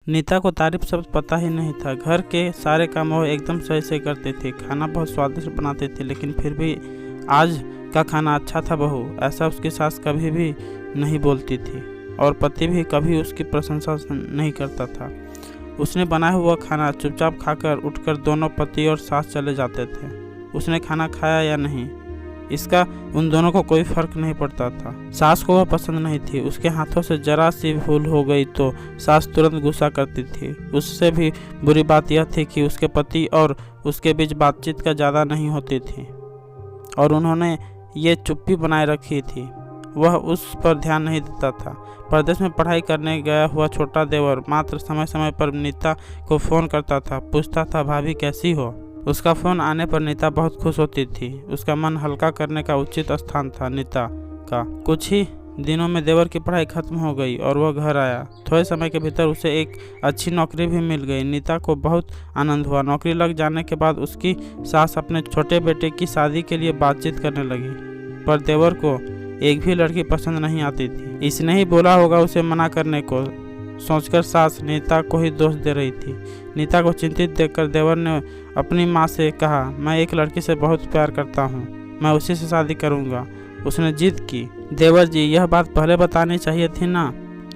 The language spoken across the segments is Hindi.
नीता को तारीफ शब्द पता ही नहीं था। घर के सारे काम वो एकदम सही से करते थे, खाना बहुत स्वादिष्ट बनाते थे, लेकिन फिर भी आज का खाना अच्छा था बहू, ऐसा उसकी सास कभी भी नहीं बोलती थी और पति भी कभी उसकी प्रशंसा नहीं करता था। उसने बनाया हुआ खाना चुपचाप खाकर उठकर दोनों पति और सास चले जाते थे। उसने खाना खाया या नहीं, इसका उन दोनों को कोई फर्क नहीं पड़ता था। सास को वह पसंद नहीं थी। उसके हाथों से जरा सी भूल हो गई तो सास तुरंत गुस्सा करती थी। उससे भी बुरी बात यह थी कि उसके पति और उसके बीच बातचीत का ज़्यादा नहीं होती थी और उन्होंने ये चुप्पी बनाए रखी थी। वह उस पर ध्यान नहीं देता था। परदेश में पढ़ाई करने गया हुआ छोटा देवर मात्र समय समय पर नीता को फ़ोन करता था, पूछता था भाभी कैसी हो। उसका फ़ोन आने पर नीता बहुत खुश होती थी। उसका मन हल्का करने का उचित स्थान था नीता का। कुछ ही दिनों में देवर की पढ़ाई खत्म हो गई और वह घर आया। थोड़े समय के भीतर उसे एक अच्छी नौकरी भी मिल गई। नीता को बहुत आनंद हुआ। नौकरी लग जाने के बाद उसकी सास अपने छोटे बेटे की शादी के लिए बातचीत करने लगी, पर देवर को एक भी लड़की पसंद नहीं आती थी। इसने ही बोला होगा उसे मना करने को, सोचकर सास नीता को ही दोष दे रही थी। नीता को चिंतित देखकर देवर ने अपनी माँ से कहा, मैं एक लड़की से बहुत प्यार करता हूँ, मैं उसी से शादी करूँगा। उसने जिद की। देवर जी, यह बात पहले बतानी चाहिए थी ना।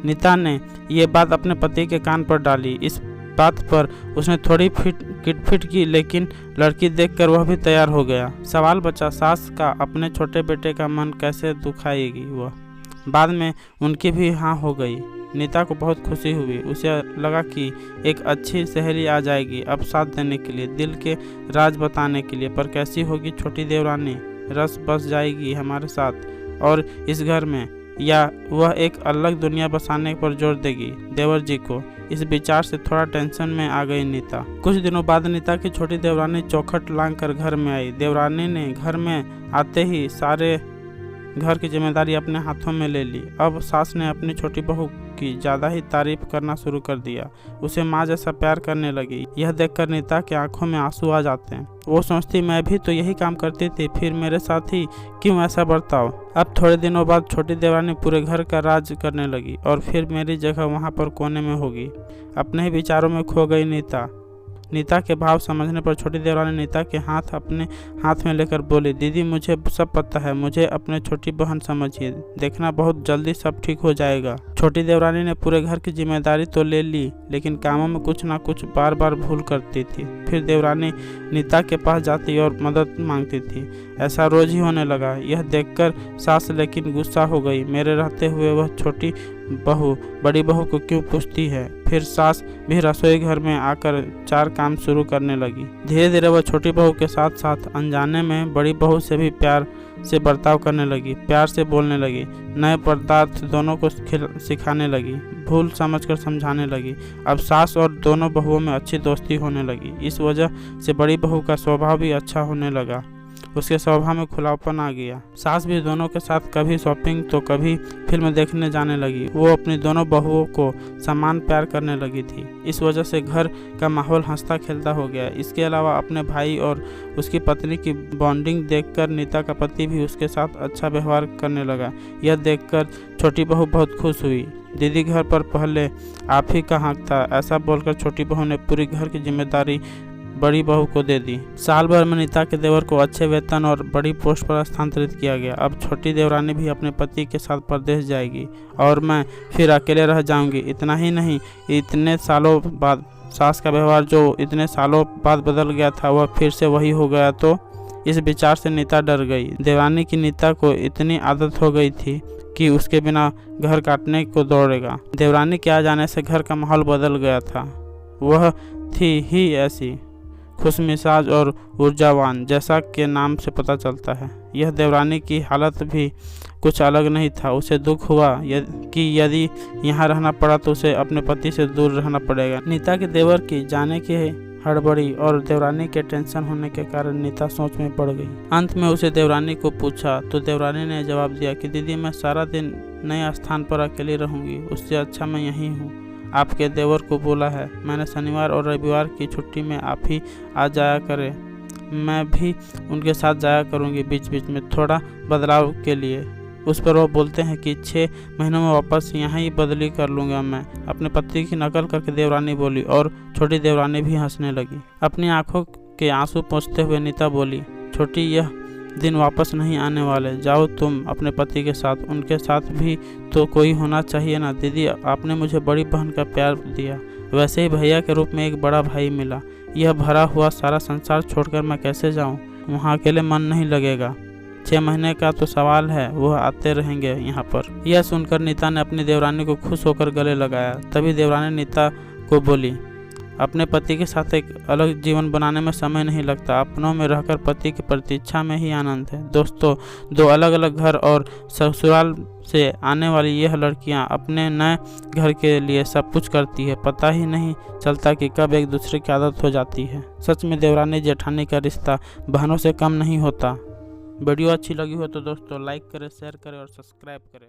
नीता ने यह बात अपने पति के कान पर डाली। इस बात पर उसने थोड़ी किटपिट की, लेकिन लड़की देखकर वह भी तैयार हो गया। सवाल बचा सास का अपने छोटे बेटे का मन कैसे दुखाएगी वह। बाद में उनकी भी हाँ हो गई। नीता को बहुत खुशी हुई। उसे लगा कि एक अच्छी सहेली आ जाएगी अब साथ देने के लिए, दिल के राज बताने के लिए। पर कैसी होगी छोटी देवरानी, रस बस जाएगी हमारे साथ और इस घर में, या वह एक अलग दुनिया बसाने पर जोर देगी देवर जी को। इस विचार से थोड़ा टेंशन में आ गई नीता। कुछ दिनों बाद नीता की छोटी देवरानी चौखट लांग कर घर में आई। देवरानी ने घर में आते ही सारे घर की जिम्मेदारी अपने हाथों में ले ली। अब सास ने अपनी छोटी बहू की ज़्यादा ही तारीफ करना शुरू कर दिया। उसे माँ जैसा प्यार करने लगी। यह देखकर नीता की आंखों में आंसू आ जाते हैं। वो सोचती, मैं भी तो यही काम करती थी, फिर मेरे साथ ही क्यों ऐसा बर्ताव। अब थोड़े दिनों बाद छोटी देवरानी पूरे घर का राज करने लगी और फिर मेरी जगह वहाँ पर कोने में होगी। अपने ही विचारों में खो गई नीता के भाव समझने पर छोटी देवरानी नीता के हाथ अपने हाथ में लेकर बोली, दीदी मुझे सब पता है, मुझे अपने छोटी बहन समझिए, देखना बहुत जल्दी सब ठीक हो जाएगा। छोटी देवरानी ने पूरे घर की जिम्मेदारी तो ले ली, लेकिन कामों में कुछ ना कुछ बार बार भूल करती थी। फिर देवरानी नीता के पास जाती और मदद मांगती थी। ऐसा रोज ही होने लगा। यह देखकर सास लेकिन गुस्सा हो गई। मेरे रहते हुए वह छोटी बहू बड़ी बहू को क्यों पूछती है। फिर सास भी रसोई घर में आकर चार काम शुरू करने लगी। धीरे धीरे वह छोटी बहू के साथ साथ अनजाने में बड़ी बहू से भी प्यार से बर्ताव करने लगी, प्यार से बोलने लगी, नए पदार्थ दोनों को सिखाने लगी, भूल समझकर समझाने लगी। अब सास और दोनों बहुओं में अच्छी दोस्ती होने लगी। इस वजह से बड़ी बहू का स्वभाव भी अच्छा होने लगा। उसके स्वभाव में खुलापन आ गया। सास भी दोनों के साथ कभी शॉपिंग तो कभी फिल्म देखने जाने लगी। वो अपनी दोनों बहुओं को समान प्यार करने लगी थी। इस वजह से घर का माहौल हंसता खेलता हो गया। इसके अलावा अपने भाई और उसकी पत्नी की बॉन्डिंग देखकर नीता का पति भी उसके साथ अच्छा व्यवहार करने लगा। यह देखकर छोटी बहू बहुत खुश हुई। दीदी घर पर पहले आप ही का हक था, ऐसा बोलकर छोटी बहू ने पूरी घर की जिम्मेदारी बड़ी बहू को दे दी। साल भर में नीता के देवर को अच्छे वेतन और बड़ी पोस्ट पर स्थानांतरित किया गया। अब छोटी देवरानी भी अपने पति के साथ परदेश जाएगी और मैं फिर अकेले रह जाऊंगी। इतना ही नहीं, इतने सालों बाद सास का व्यवहार जो इतने सालों बाद बदल गया था वह फिर से वही हो गया तो इस विचार से नीता डर गई। देवरानी की नीता को इतनी आदत हो गई थी कि उसके बिना घर काटने को दौड़ेगा। देवरानी के आ जाने से घर का माहौल बदल गया था। वह थी ही ऐसी खुशमिजाज और ऊर्जावान, जैसा के नाम से पता चलता है। यह देवरानी की हालत भी कुछ अलग नहीं था। उसे दुख हुआ कि यदि यहाँ रहना पड़ा तो उसे अपने पति से दूर रहना पड़ेगा। नीता के देवर की जाने की हड़बड़ी और देवरानी के टेंशन होने के कारण नीता सोच में पड़ गई। अंत में उसे देवरानी को पूछा तो देवरानी ने जवाब दिया कि दीदी मैं सारा दिन नए स्थान पर अकेली रहूँगी, उससे अच्छा मैं यहीं हूँ। आपके देवर को बोला है, मैंने शनिवार और रविवार की छुट्टी में आप ही आ जाया करें। मैं भी उनके साथ जाया करूंगी बीच बीच में, थोड़ा बदलाव के लिए। उस पर वो बोलते हैं कि 6 महीनों में वापस यहाँ ही बदली कर लूँगा मैं। अपने पति की नकल करके देवरानी बोली और छोटी देवरानी भी हंसने लगी। अपनी आंखों के आंसू पोंछते हुए नीता बोली, छोटी यह दिन वापस नहीं आने वाले, जाओ तुम अपने पति के साथ, उनके साथ भी तो कोई होना चाहिए ना। दीदी, आपने मुझे बड़ी बहन का प्यार दिया, वैसे ही भैया के रूप में एक बड़ा भाई मिला। यह भरा हुआ सारा संसार छोड़कर मैं कैसे जाऊं? वहाँ अकेले मन नहीं लगेगा। 6 महीने का तो सवाल है, वह आते रहेंगे यहाँ पर। यह सुनकर नीता ने अपनी देवरानी को खुश होकर गले लगाया। तभी देवरानी नीता को बोली, अपने पति के साथ एक अलग जीवन बनाने में समय नहीं लगता, अपनों में रहकर पति की प्रतीक्षा में ही आनंद है। दोस्तों, 2 अलग अलग घर और ससुराल से आने वाली यह लड़कियां अपने नए घर के लिए सब कुछ करती है, पता ही नहीं चलता कि कब एक दूसरे की आदत हो जाती है। सच में देवरानी जेठानी का रिश्ता बहनों से कम नहीं होता। वीडियो अच्छी लगी हो तो दोस्तों लाइक करें, शेयर करें और सब्सक्राइब करें।